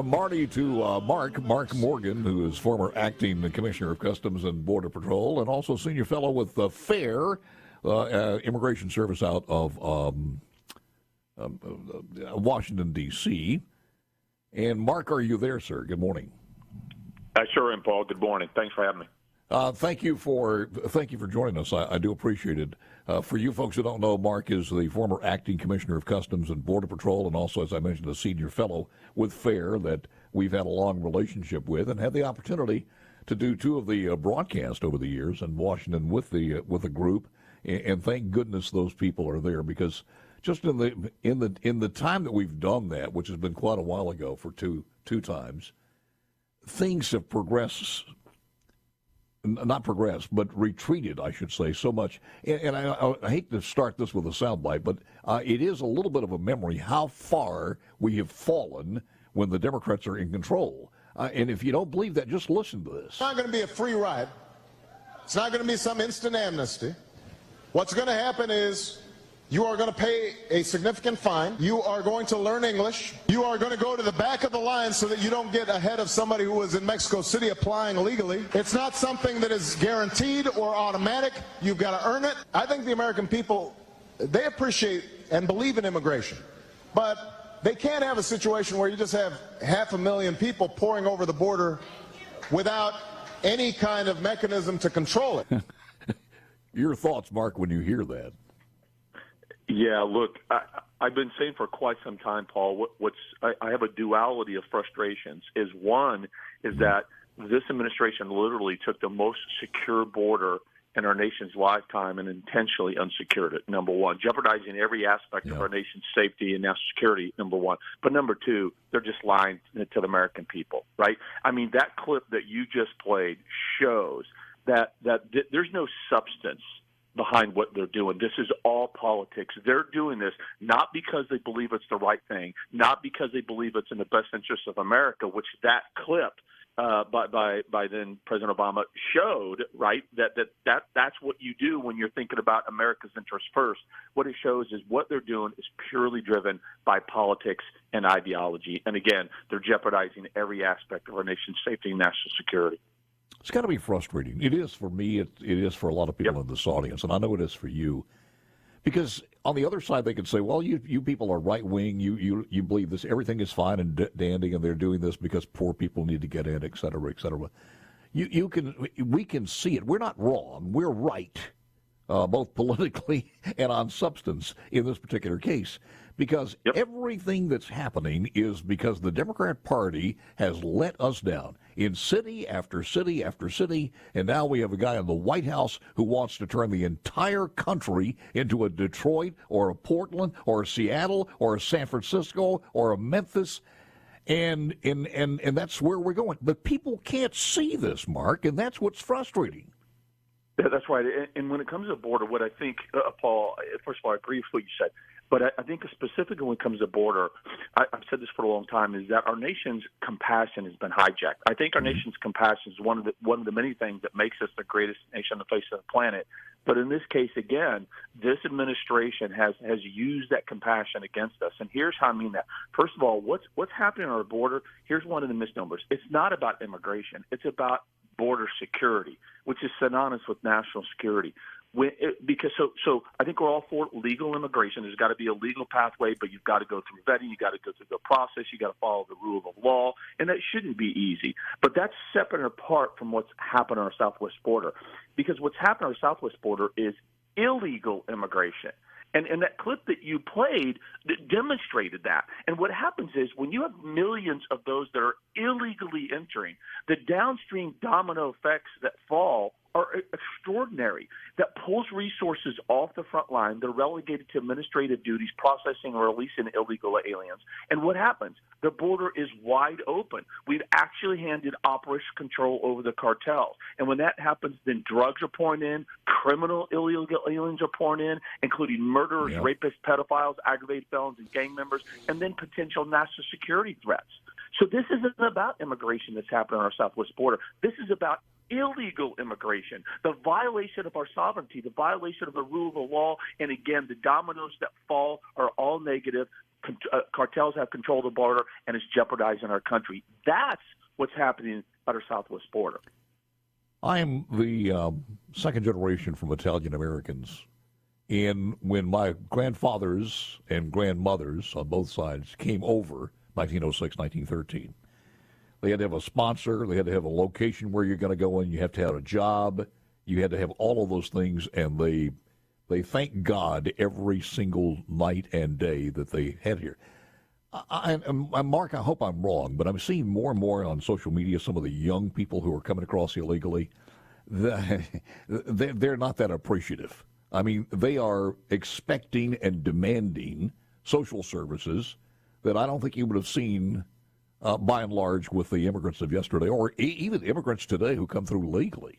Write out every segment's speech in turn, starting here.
from Marty to Mark Morgan, who is former acting commissioner of Customs and Border Patrol and also senior fellow with the FAIR Immigration Service out of Washington, D.C. And Mark, are you there, sir? Good morning. I sure am, Paul. Good morning. Thanks for having me. Thank you for joining us. I do appreciate it. For you folks who don't know, Mark is the former acting commissioner of Customs and Border Patrol, and also, as I mentioned, a senior fellow with FAIR that we've had a long relationship with, and had the opportunity to do two of the broadcasts over the years in Washington with the group. And thank goodness those people are there, because just in the time that we've done that, which has been quite a while ago for two times, things have progressed. Not progressed, but retreated, I should say, so much. And I hate to start this with a soundbite, but it is a little bit of a memory how far we have fallen when the Democrats are in control. And if you don't believe that, just listen to this. It's not going to be a free ride. It's not going to be some instant amnesty. What's going to happen is you are going to pay a significant fine. You are going to learn English. You are going to go to the back of the line so that you don't get ahead of somebody who was in Mexico City applying illegally. It's not something that is guaranteed or automatic. You've got to earn it. I think the American people, they appreciate and believe in immigration. But they can't have a situation where you just have 500,000 people pouring over the border without any kind of mechanism to control it. Your thoughts, Mark, when you hear that? Yeah, look, I've been saying for quite some time, Paul, I have a duality of frustrations. One is that this administration literally took the most secure border in our nation's lifetime and intentionally unsecured it, number one, jeopardizing every aspect of our nation's safety and national security, number one. But number two, they're just lying to the American people, right? I mean, that clip that you just played shows that there's no substance behind what they're doing. This is all politics. They're doing this not because they believe it's the right thing, not because they believe it's in the best interest of America, which that clip by then President Obama showed, right, that's what you do when you're thinking about America's interests first. What it shows is what they're doing is purely driven by politics and ideology. And again, they're jeopardizing every aspect of our nation's safety and national security. It's got to be frustrating. It is for me. It is for a lot of people in this audience, and I know it is for you. Because on the other side, they could say, well, you people are right-wing. You believe this. Everything is fine and dandy, and they're doing this because poor people need to get in, et cetera, et cetera. We can see it. We're not wrong. We're right, both politically and on substance in this particular case. Because everything that's happening is because the Democrat Party has let us down in city after city after city, and now we have a guy in the White House who wants to turn the entire country into a Detroit or a Portland or a Seattle or a San Francisco or a Memphis, and that's where we're going. But people can't see this, Mark, and that's what's frustrating. Yeah, that's right. And when it comes to the border, what I think, Paul, first of all, I agree with what you said. But I think specifically when it comes to border, I've said this for a long time, is that our nation's compassion has been hijacked. I think our nation's compassion is one of the many things that makes us the greatest nation on the face of the planet. But in this case, again, this administration has used that compassion against us. And here's how I mean that. First of all, what's happening on our border, here's one of the misnomers. It's not about immigration. It's about border security, which is synonymous with national security. Because I think we're all for legal immigration. There's got to be a legal pathway, but you've got to go through vetting. You've got to go through the process. You've got to follow the rule of law, and that shouldn't be easy. But that's separate and apart from what's happened on our southwest border, because what's happened on our southwest border is illegal immigration. And that clip that you played demonstrated that. And what happens is when you have millions of those that are illegally entering, the downstream domino effects that fall are extraordinary. That pulls resources off the front line. They're relegated to administrative duties, processing or releasing illegal aliens. And what happens? The border is wide open. We've actually handed operation control over the cartels. And when that happens, then drugs are pouring in, criminal illegal aliens are pouring in, including murderers, rapists, pedophiles, aggravated felons, and gang members, and then potential national security threats. So this isn't about immigration that's happening on our southwest border. This is about illegal immigration, the violation of our sovereignty, the violation of the rule of law, and again, the dominoes that fall are all negative. cartels have control of the border, and it's jeopardizing our country. That's what's happening at our southwest border. I'm the second generation from Italian Americans. And when my grandfathers and grandmothers on both sides came over, 1906, 1913, they had to have a sponsor, they had to have a location where you're going to go in, you have to have a job, you had to have all of those things, and they thank God every single night and day that they had here. Mark, I hope I'm wrong, but I'm seeing more and more on social media some of the young people who are coming across illegally. They're not that appreciative. I mean, they are expecting and demanding social services that I don't think you would have seen, by and large, with the immigrants of yesterday, or even immigrants today who come through legally.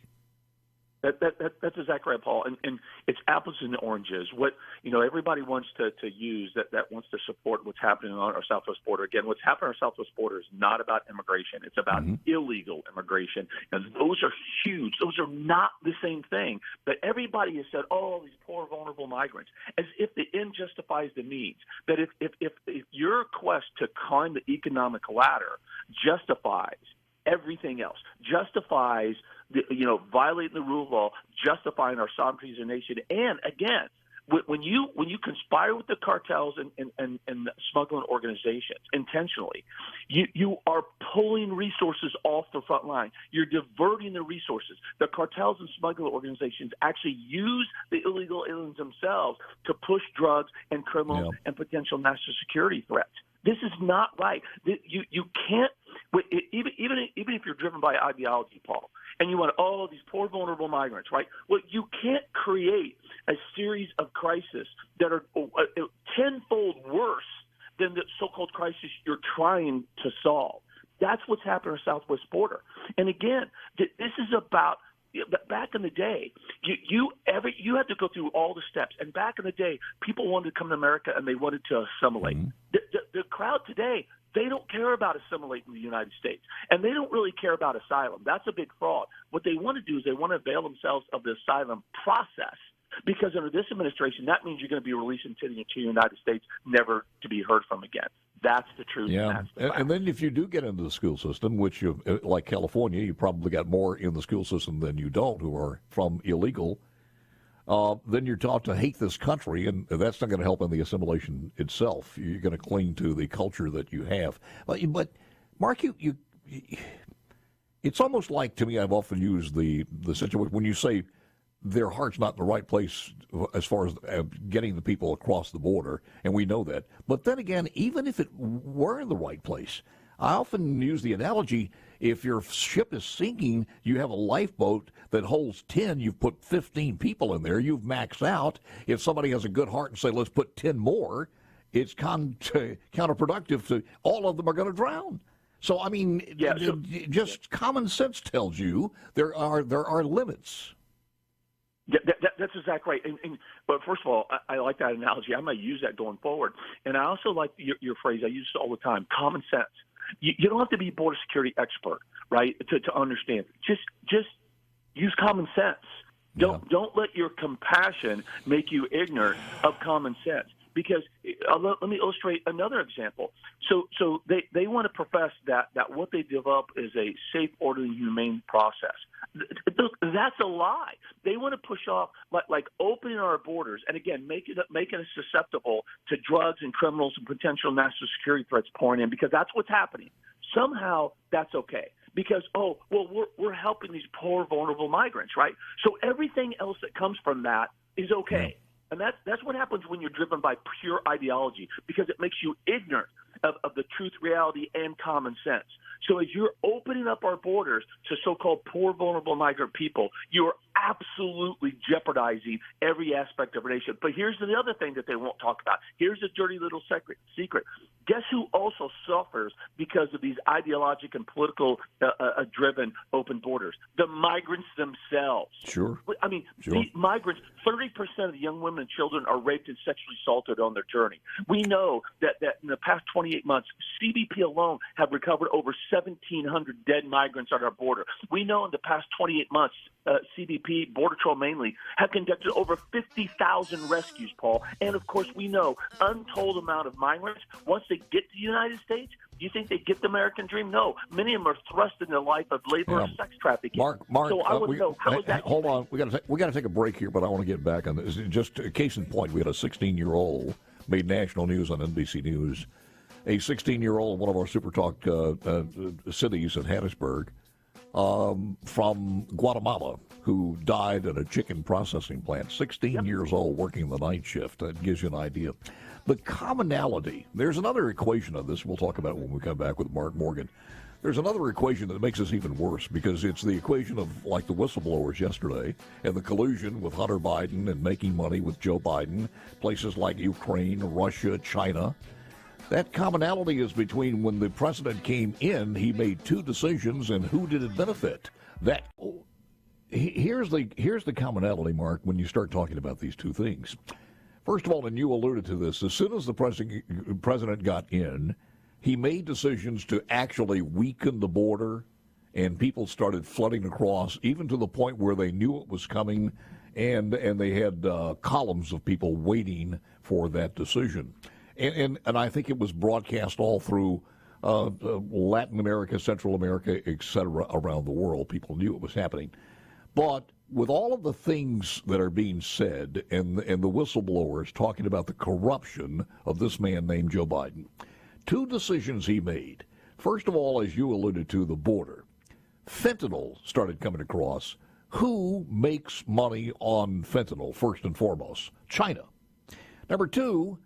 That's exactly right, Paul. And it's apples and oranges. What everybody wants to use that wants to support what's happening on our southwest border. Again, what's happening on our southwest border is not about immigration. It's about illegal immigration. And those are huge. Those are not the same thing. But everybody has said, oh, these poor, vulnerable migrants, as if the end justifies the means. That if your quest to climb the economic ladder justifies everything else, justifies violating the rule of law, justifying our sovereignty as a nation. And again, when you conspire with the cartels and smuggling organizations intentionally, you are pulling resources off the front line. You're diverting the resources. The cartels and smuggling organizations actually use the illegal aliens themselves to push drugs and criminal and potential national security threats. This is not right. You can't, even if you're driven by ideology, Paul, and you want, these poor, vulnerable migrants, right? Well, you can't create a series of crises that are tenfold worse than the so-called crisis you're trying to solve. That's what's happening on the southwest border. And again, this is about, back in the day, you had to go through all the steps. And back in the day, people wanted to come to America and they wanted to assimilate. The crowd today, they don't care about assimilating in the United States, and they don't really care about asylum. That's a big fraud. What they want to do is they want to avail themselves of the asylum process, because under this administration, that means you're going to be released into the United States, never to be heard from again. That's the truth. Yeah, and then if you do get into the school system, which like California, you probably got more in the school system than you don't who are from illegal, then you're taught to hate this country, and that's not going to help in the assimilation itself. You're going to cling to the culture that you have. But Mark, it's almost like, to me, I've often used the situation when you say their heart's not in the right place as far as getting the people across the border, and we know that. But then again, even if it were in the right place, I often use the analogy, if your ship is sinking, you have a lifeboat that holds 10, you've put 15 people in there, you've maxed out. If somebody has a good heart and say, let's put 10 more, it's counterproductive to all of them are going to drown. So, I mean, common sense tells you there are limits. That's exactly right. But first of all, I like that analogy. I'm going to use that going forward. And I also like your phrase. I use it all the time, common sense. You don't have to be a border security expert, right, to understand. Just use common sense. Don't let your compassion make you ignorant of common sense. Because let me illustrate another example. So they want to profess that what they develop is a safe, orderly, humane process. That's a lie. They want to push off like opening our borders and again making us susceptible to drugs and criminals and potential national security threats pouring in, because that's what's happening. Somehow that's okay. Because, we're helping these poor, vulnerable migrants, right? So everything else that comes from that is okay. And that's what happens when you're driven by pure ideology, because it makes you ignorant of the truth, reality, and common sense. So as you're opening up our borders to so-called poor, vulnerable migrant people, you're absolutely jeopardizing every aspect of our nation. But here's the other thing that they won't talk about. Here's a dirty little secret. Guess who also suffers because of these ideologic and political driven open borders? The migrants themselves. Sure. I mean, these migrants, 30% of the young women and children are raped and sexually assaulted on their journey. We know that in the past 28 months, CBP alone have recovered over 1,700 dead migrants on our border. We know in the past 28 months, CBP CBP, Border Patrol mainly, have conducted over 50,000 rescues, Paul. And, of course, we know untold amount of migrants, once they get to the United States, do you think they get the American dream? No. Many of them are thrust into the life of labor or sex trafficking. Mark, so I want to know, how is that? Hold on. We got to take a break here, but I want to get back on this. Just a case in point, we had a 16-year-old made national news on NBC News. A 16-year-old in one of our SuperTalk cities in Hattiesburg from Guatemala who died at a chicken processing plant, 16 years old, working the night shift. That gives you an idea. The commonality, there's another equation of this we'll talk about when we come back with Mark Morgan. There's another equation that makes this even worse because it's the equation of, like the whistleblowers yesterday and the collusion with Hunter Biden and making money with Joe Biden, places like Ukraine, Russia, China. That commonality is between when the president came in, he made two decisions, and who did it benefit? Here's the commonality, Mark, when you start talking about these two things. First of all, and you alluded to this, as soon as the president got in, he made decisions to actually weaken the border, and people started flooding across, even to the point where they knew it was coming, and they had columns of people waiting for that decision. And I think it was broadcast all through Latin America, Central America, et cetera, around the world. People knew it was happening. But with all of the things that are being said and the whistleblowers talking about the corruption of this man named Joe Biden, two decisions he made. First of all, as you alluded to, the border. Fentanyl started coming across. Who makes money on fentanyl, first and foremost? China. Number two,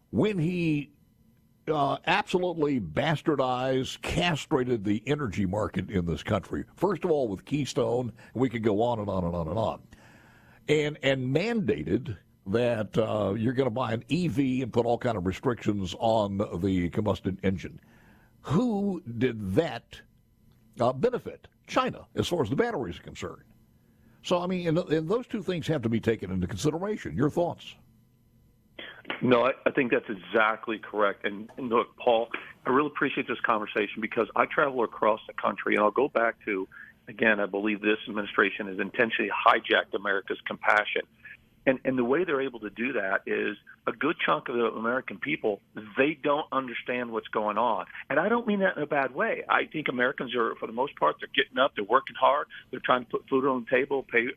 when he absolutely bastardized, castrated the energy market in this country. First of all, with Keystone, we could go on and on and on and on. And mandated that you're going to buy an EV and put all kind of restrictions on the combustion engine. Who did that benefit? China, as far as the batteries are concerned. So, I mean, and those two things have to be taken into consideration. Your thoughts? No, I think that's exactly correct. And look, Paul, I really appreciate this conversation because I travel across the country, and I'll go back to, again, I believe this administration has intentionally hijacked America's compassion. And the way they're able to do that is a good chunk of the American people, they don't understand what's going on. And I don't mean that in a bad way. I think Americans are, for the most part, they're getting up, they're working hard, they're trying to put food on the table, pay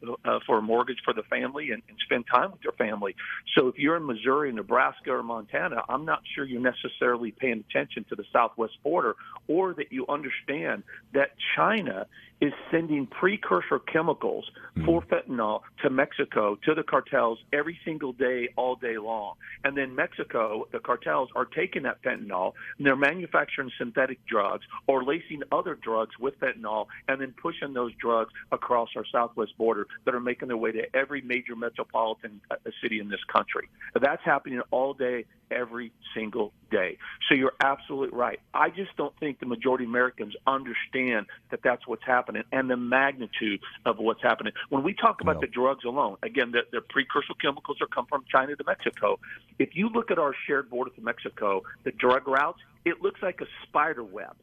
for a mortgage for the family, and spend time with their family. So if you're in Missouri, Nebraska, or Montana, I'm not sure you're necessarily paying attention to the southwest border, or that you understand that China is sending precursor chemicals for fentanyl to Mexico, to the cartels, every single day, all day long. And then Mexico, the cartels, are taking that fentanyl, and they're manufacturing synthetic drugs or lacing other drugs with fentanyl and then pushing those drugs across our southwest border that are making their way to every major metropolitan city in this country. That's happening all day, every single day. So you're absolutely right. I just don't think the majority of Americans understand that that's what's happening and the magnitude of what's happening. When we talk about the drugs alone, again, the precursor chemicals are come from China to Mexico. If you look at our shared border to Mexico, the drug routes, it looks like a spider web.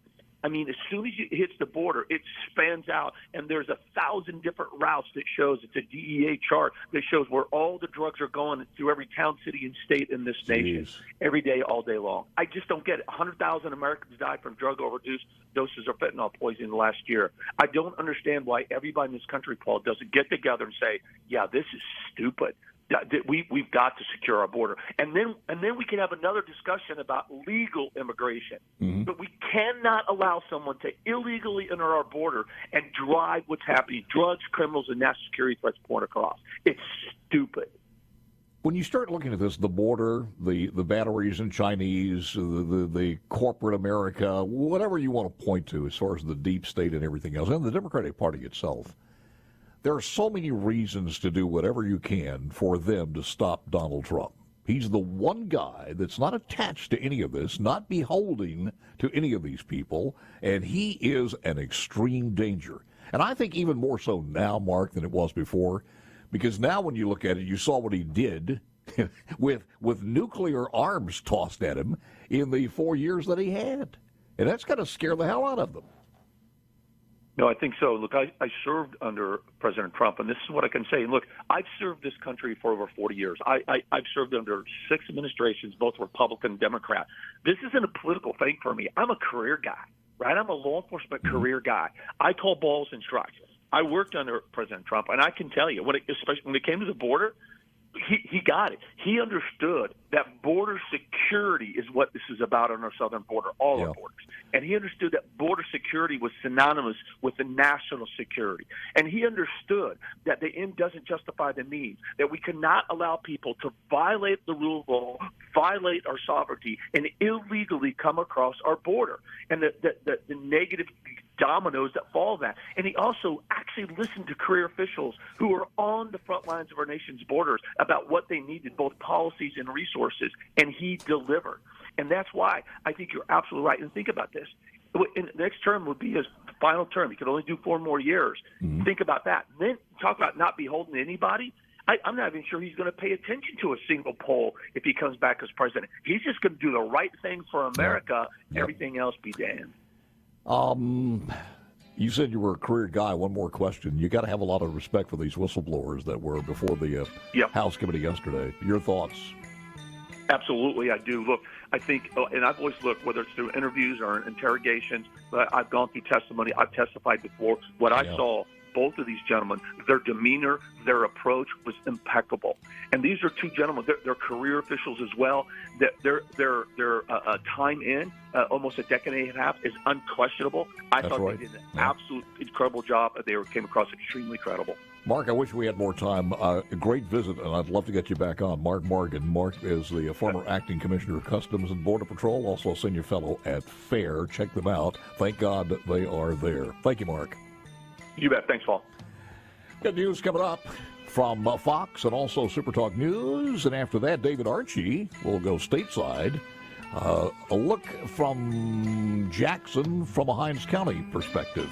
I mean, as soon as it hits the border, it spans out, and there's 1,000 different routes that shows. It's a DEA chart that shows where all the drugs are going through every town, city, and state in this nation, every day, all day long. I just don't get it. 100,000 Americans died from drug overdose doses of fentanyl poisoning last year. I don't understand why everybody in this country, Paul, doesn't get together and say, yeah, this is stupid. We've got to secure our border. And then we can have another discussion about legal immigration. Mm-hmm. But we cannot allow someone to illegally enter our border and drive what's happening, drugs, criminals, and national security threats pouring across. It's stupid. When you start looking at this, the border, the batteries in Chinese, the corporate America, whatever you want to point to as far as the deep state and everything else, and the Democratic Party itself, there are so many reasons to do whatever you can for them to stop Donald Trump. He's the one guy that's not attached to any of this, not beholden to any of these people, and he is an extreme danger. And I think even more so now, Mark, than it was before, because now when you look at it, you saw what he did with nuclear arms tossed at him in the 4 years that he had. And that's going to scare the hell out of them. No, I think so. Look, I served under President Trump, and this is what I can say. Look, I've served this country for over 40 years. I've served under 6 administrations, both Republican and Democrat. This isn't a political thing for me. I'm a career guy, right? I'm a law enforcement career guy. I call balls and strikes. I worked under President Trump, and I can tell you, especially when it came to the border, he got it. He understood that border security is what this is about on our southern border, all our borders. And he understood that border security was synonymous with the national security. And he understood that the end doesn't justify the means, that we cannot allow people to violate the rule of law, violate our sovereignty, and illegally come across our border. And the negative dominoes that follow that. And he also actually listened to career officials who are on the front lines of our nation's borders about what they needed, both policies and resources, and he delivered. And that's why I think you're absolutely right. And think about this. The next term would be his final term. He could only do 4 more years. Mm-hmm. Think about that. Then talk about not beholden to anybody. I'm not even sure he's going to pay attention to a single poll if he comes back as president. He's just going to do the right thing for America. Yep. Everything else be damned. You said you were a career guy. One more question. You got to have a lot of respect for these whistleblowers that were before the House committee yesterday. Your thoughts? Absolutely, I do. Look, I think, and I've always looked, whether it's through interviews or interrogations, I've gone through testimony, I've testified before. What I saw, both of these gentlemen, their demeanor, their approach was impeccable. And these are 2 gentlemen, they're career officials as well. Their time in, almost a decade and a half, is unquestionable. I thought they did an absolute incredible job. They came across extremely credible. Mark, I wish we had more time. A great visit, and I'd love to get you back on. Mark Morgan. Mark is the former Acting Commissioner of Customs and Border Patrol, also a senior fellow at FAIR. Check them out. Thank God they are there. Thank you, Mark. You bet. Thanks, Paul. Good news coming up from Fox and also SuperTalk News. And after that, David Archie will go stateside. A look from Jackson from a Hinds County perspective.